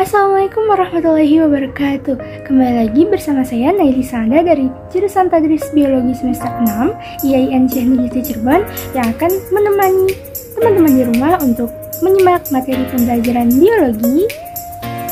Assalamualaikum warahmatullahi wabarakatuh. Kembali lagi bersama saya Naili Sanda dari jurusan Tadris Biologi semester 6 IAIN Syekh Nurjati Cirebon yang akan menemani teman-teman di rumah untuk menyimak materi pembelajaran biologi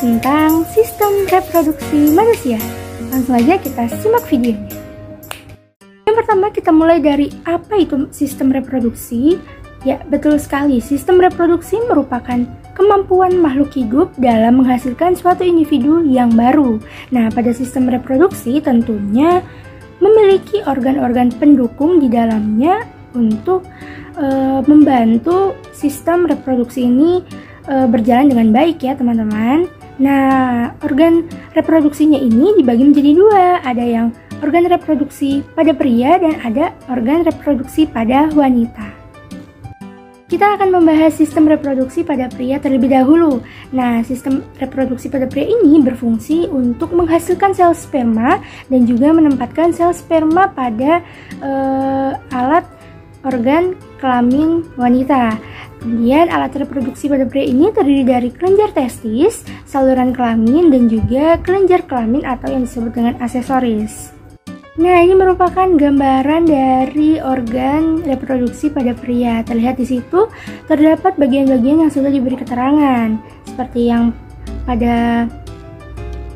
tentang sistem reproduksi manusia. Langsung aja kita simak videonya. Yang pertama kita mulai dari apa itu sistem reproduksi. Ya, betul sekali. Sistem reproduksi merupakan kemampuan makhluk hidup dalam menghasilkan suatu individu yang baru. Nah, pada sistem reproduksi tentunya memiliki organ-organ pendukung di dalamnya untuk membantu sistem reproduksi ini berjalan dengan baik ya teman-teman. Nah, organ reproduksinya ini dibagi menjadi dua. Ada yang organ reproduksi pada pria dan ada organ reproduksi pada wanita. Kita akan membahas sistem reproduksi pada pria terlebih dahulu. Nah, sistem reproduksi pada pria ini berfungsi untuk menghasilkan sel sperma dan juga menempatkan sel sperma pada alat organ kelamin wanita. Kemudian alat reproduksi pada pria ini terdiri dari kelenjar testis, saluran kelamin, dan juga kelenjar kelamin atau yang disebut dengan aksesoris. Nah, ini merupakan gambaran dari organ reproduksi pada pria. Terlihat di situ terdapat bagian-bagian yang sudah diberi keterangan. Seperti yang pada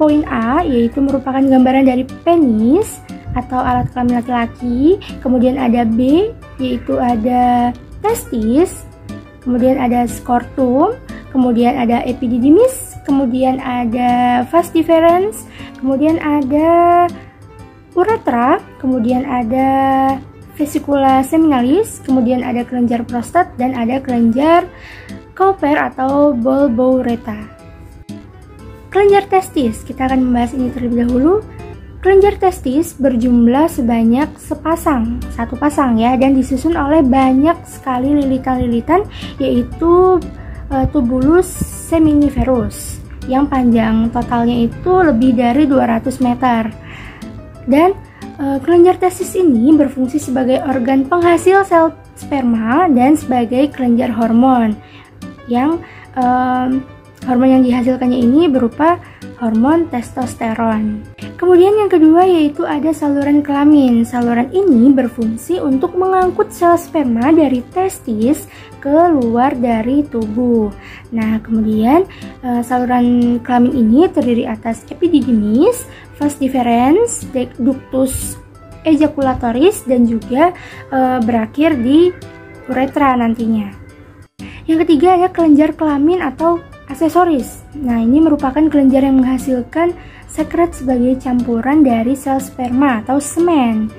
poin A, yaitu merupakan gambaran dari penis atau alat kelamin laki-laki. Kemudian ada B, yaitu ada testis. Kemudian ada scrotum. Kemudian ada epididymis. Kemudian ada vas deferens. Kemudian ada uretra, kemudian ada vesicula seminalis, kemudian ada kelenjar prostat, dan ada kelenjar Cowper atau Bolbowreta. Kelenjar testis, kita akan membahas ini terlebih dahulu. Kelenjar testis berjumlah sebanyak satu pasang ya, dan disusun oleh banyak sekali lilitan-lilitan, yaitu tubulus seminiferus, yang panjang totalnya itu lebih dari 200 meter. Dan kelenjar testis ini berfungsi sebagai organ penghasil sel sperma dan sebagai kelenjar hormon yang hormon yang dihasilkannya ini berupa hormon testosteron. Kemudian yang kedua yaitu ada saluran kelamin. Saluran ini berfungsi untuk mengangkut sel sperma dari testis keluar dari tubuh. Nah, kemudian saluran kelamin ini terdiri atas epididymis, vas deferens, ductus ejaculatoris, dan juga berakhir di uretra nantinya. Yang ketiga ada kelenjar kelamin atau aksesoris. Nah, ini merupakan kelenjar yang menghasilkan sekret sebagai campuran dari sel sperma atau semen.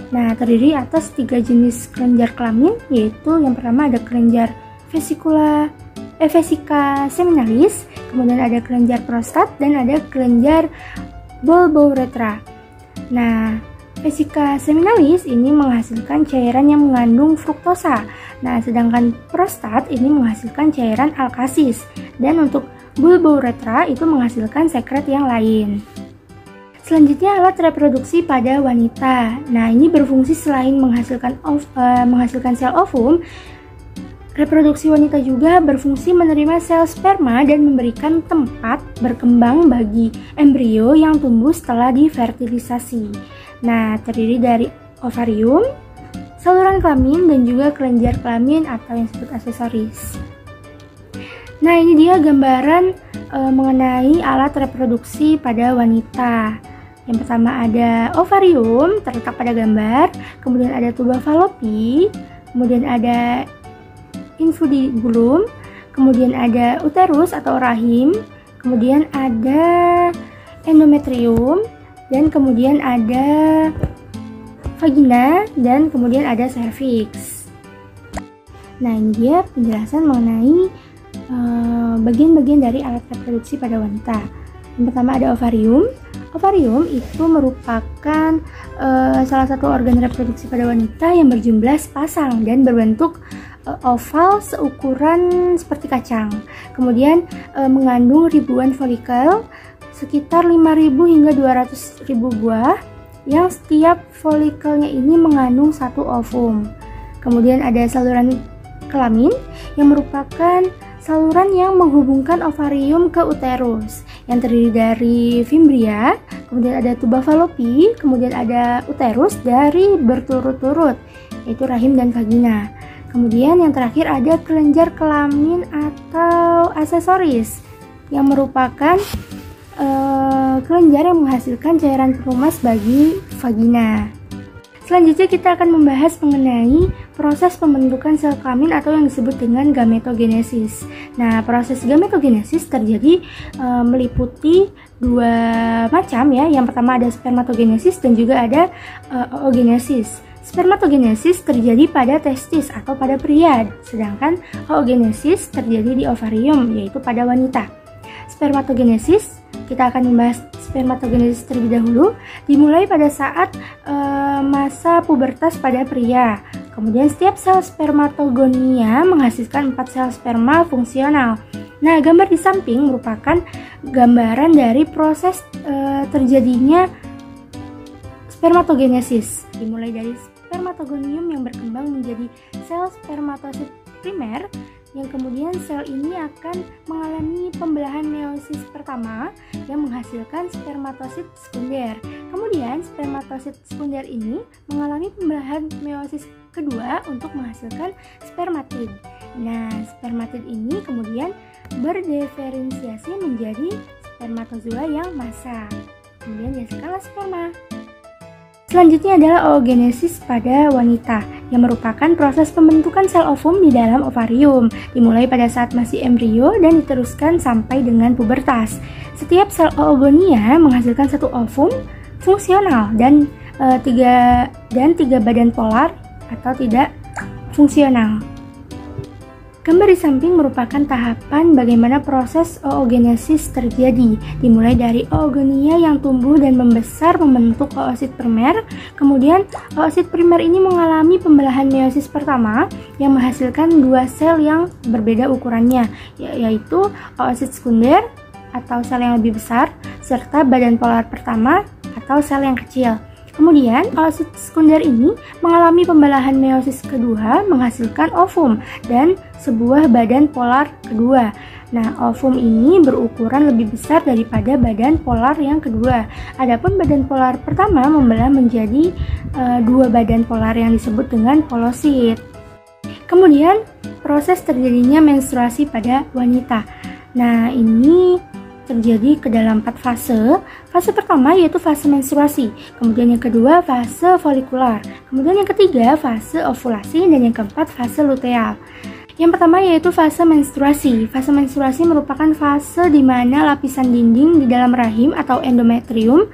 Nah, terdiri atas 3 jenis kelenjar kelamin, yaitu yang pertama ada kelenjar vesica seminalis, kemudian ada kelenjar prostat, dan ada kelenjar Bolbowreta. Nah, vesica seminalis ini menghasilkan cairan yang mengandung fruktosa. Nah, sedangkan prostat ini menghasilkan cairan alkasis. Dan untuk Bolbowreta itu menghasilkan sekret yang lain. Selanjutnya alat reproduksi pada wanita. Nah, ini berfungsi selain menghasilkan sel ovum, reproduksi wanita juga berfungsi menerima sel sperma dan memberikan tempat berkembang bagi embrio yang tumbuh setelah difertilisasi. Nah, terdiri dari ovarium, saluran kelamin, dan juga kelenjar kelamin atau yang disebut aksesoris. Nah, ini dia gambaran mengenai alat reproduksi pada wanita. Yang pertama ada ovarium terletak pada gambar, kemudian ada tuba fallopi, kemudian ada infundibulum, kemudian ada uterus atau rahim, kemudian ada endometrium, dan kemudian ada vagina, dan kemudian ada cervix. Nah, ini dia penjelasan mengenai bagian-bagian dari alat reproduksi pada wanita. Yang pertama ada ovarium. Ovarium itu merupakan salah satu organ reproduksi pada wanita yang berjumlah sepasang dan berbentuk oval seukuran seperti kacang. Kemudian mengandung ribuan folikel, sekitar 5.000 hingga 200.000 buah, yang setiap folikelnya ini mengandung satu ovum. Kemudian ada saluran kelamin yang merupakan saluran yang menghubungkan ovarium ke uterus yang terdiri dari fimbria, kemudian ada tuba falopi, kemudian ada uterus dari berturut-turut, yaitu rahim dan vagina. Kemudian yang terakhir ada kelenjar kelamin atau aksesoris yang merupakan kelenjar yang menghasilkan cairan pelumas bagi vagina. Selanjutnya kita akan membahas mengenai proses pembentukan sel kelamin atau yang disebut dengan gametogenesis. Nah, proses gametogenesis terjadi meliputi dua macam ya. Yang pertama ada spermatogenesis dan juga ada oogenesis. Spermatogenesis terjadi pada testis atau pada pria, sedangkan oogenesis terjadi di ovarium, yaitu pada wanita. Spermatogenesis, kita akan membahas spermatogenesis terlebih dahulu, dimulai pada saat masa pubertas pada pria. Kemudian setiap sel spermatogonia menghasilkan 4 sel sperma fungsional. Nah, gambar di samping merupakan gambaran dari proses terjadinya spermatogenesis, dimulai dari spermatogonium yang berkembang menjadi sel spermatosit primer, yang kemudian sel ini akan mengalami pembelahan meiosis pertama yang menghasilkan spermatosit sekunder. Kemudian spermatosit sekunder ini mengalami pembelahan meiosis kedua untuk menghasilkan spermatid. Nah, spermatid ini kemudian berdiferensiasi menjadi spermatozoa yang masak. Kemudian dihasilkanlah sperma. Selanjutnya adalah oogenesis pada wanita, yang merupakan proses pembentukan sel ovum di dalam ovarium, dimulai pada saat masih embrio dan diteruskan sampai dengan pubertas. setiap sel oogonia menghasilkan satu ovum fungsional dan tiga badan polar atau tidak fungsional. Gambar di samping merupakan tahapan bagaimana proses oogenesis terjadi, dimulai dari oogonia yang tumbuh dan membesar membentuk oosit primer. Kemudian oosit primer ini mengalami pembelahan meiosis pertama yang menghasilkan dua sel yang berbeda ukurannya, yaitu oosit sekunder atau sel yang lebih besar serta badan polar pertama atau sel yang kecil. Kemudian, oosit sekunder ini mengalami pembelahan meiosis kedua menghasilkan ovum dan sebuah badan polar kedua. Nah, ovum ini berukuran lebih besar daripada badan polar yang kedua. Adapun badan polar pertama membelah menjadi dua badan polar yang disebut dengan polosit. Kemudian, proses terjadinya menstruasi pada wanita. Nah, ini terjadi ke dalam 4 fase. Fase pertama yaitu fase menstruasi, kemudian yang kedua fase folikular, kemudian yang ketiga fase ovulasi, dan yang keempat fase luteal. Yang pertama yaitu fase menstruasi. Fase menstruasi merupakan fase di mana lapisan dinding di dalam rahim atau endometrium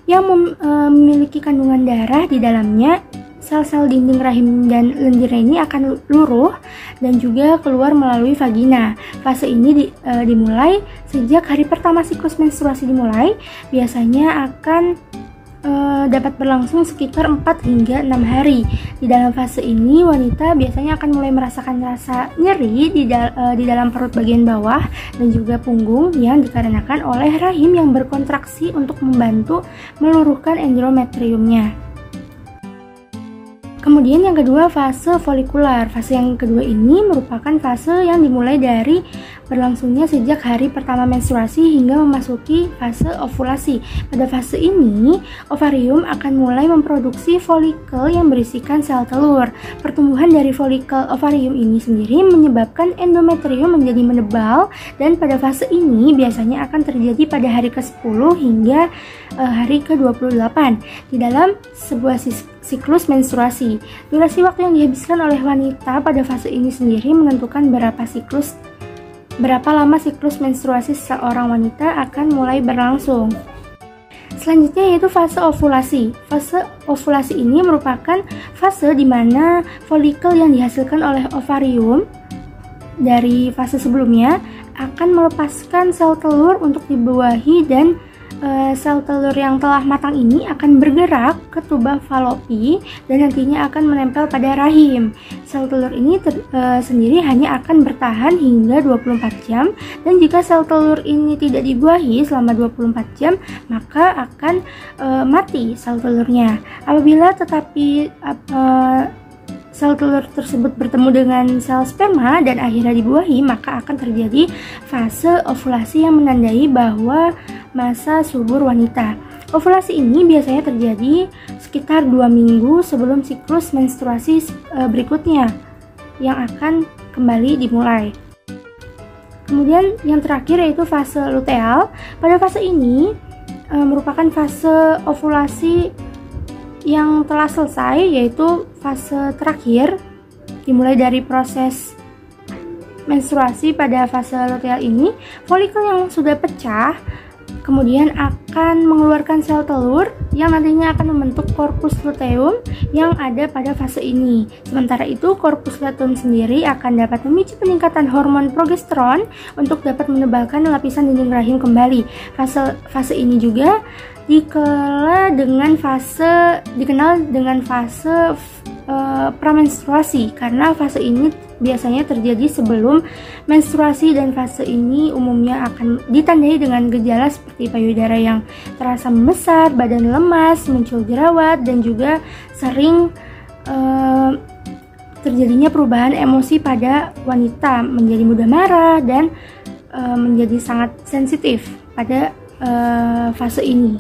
yang memiliki kandungan darah di dalamnya. Sel-sel dinding rahim dan lendirnya ini akan luruh dan juga keluar melalui vagina. Fase ini dimulai sejak hari pertama siklus menstruasi dimulai, biasanya akan dapat berlangsung sekitar 4 hingga 6 hari. Di dalam fase ini wanita biasanya akan mulai merasakan rasa nyeri di dalam perut bagian bawah dan juga punggung yang dikarenakan oleh rahim yang berkontraksi untuk membantu meluruhkan endometriumnya. Kemudian yang kedua fase folikular. Fase yang kedua ini merupakan fase yang dimulai dari berlangsungnya sejak hari pertama menstruasi hingga memasuki fase ovulasi. Pada fase ini, ovarium akan mulai memproduksi folikel yang berisikan sel telur. Pertumbuhan dari folikel ovarium ini sendiri menyebabkan endometrium menjadi menebal, dan pada fase ini biasanya akan terjadi pada hari ke-10 hingga hari ke-28 di dalam sebuah siklus menstruasi. Durasi waktu yang dihabiskan oleh wanita pada fase ini sendiri menentukan berapa lama siklus menstruasi seorang wanita akan mulai berlangsung. Selanjutnya yaitu fase ovulasi. Fase ovulasi ini merupakan fase di mana folikel yang dihasilkan oleh ovarium dari fase sebelumnya akan melepaskan sel telur untuk dibuahi, dan sel telur yang telah matang ini akan bergerak ke tuba falopi dan nantinya akan menempel pada rahim. Sel telur ini sendiri hanya akan bertahan hingga 24 jam, dan jika sel telur ini tidak dibuahi selama 24 jam, maka akan mati sel telurnya. Apabila sel telur tersebut bertemu dengan sel sperma dan akhirnya dibuahi, maka akan terjadi fase ovulasi yang menandai bahwa masa subur wanita. Ovulasi ini biasanya terjadi sekitar 2 minggu sebelum siklus menstruasi berikutnya yang akan kembali dimulai. Kemudian yang terakhir yaitu fase luteal. Pada fase ini merupakan fase ovulasi yang telah selesai, yaitu fase terakhir dimulai dari proses menstruasi. Pada fase luteal ini, folikel yang sudah pecah kemudian akan mengeluarkan sel telur yang nantinya akan membentuk korpus luteum yang ada pada fase ini. Sementara itu, korpus luteum sendiri akan dapat memicu peningkatan hormon progesteron untuk dapat menebalkan lapisan dinding rahim kembali. Fase ini juga dikenal dengan fase pramenstruasi karena fase ini biasanya terjadi sebelum menstruasi, dan fase ini umumnya akan ditandai dengan gejala seperti payudara yang terasa membesar, badan lemas, muncul jerawat, dan juga sering terjadinya perubahan emosi pada wanita menjadi mudah marah dan menjadi sangat sensitif pada fase ini.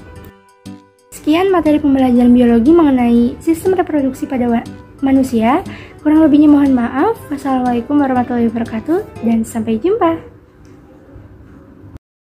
Sekian materi pembelajaran biologi mengenai sistem reproduksi pada manusia. Kurang lebihnya mohon maaf. Wassalamualaikum warahmatullahi wabarakatuh dan sampai jumpa.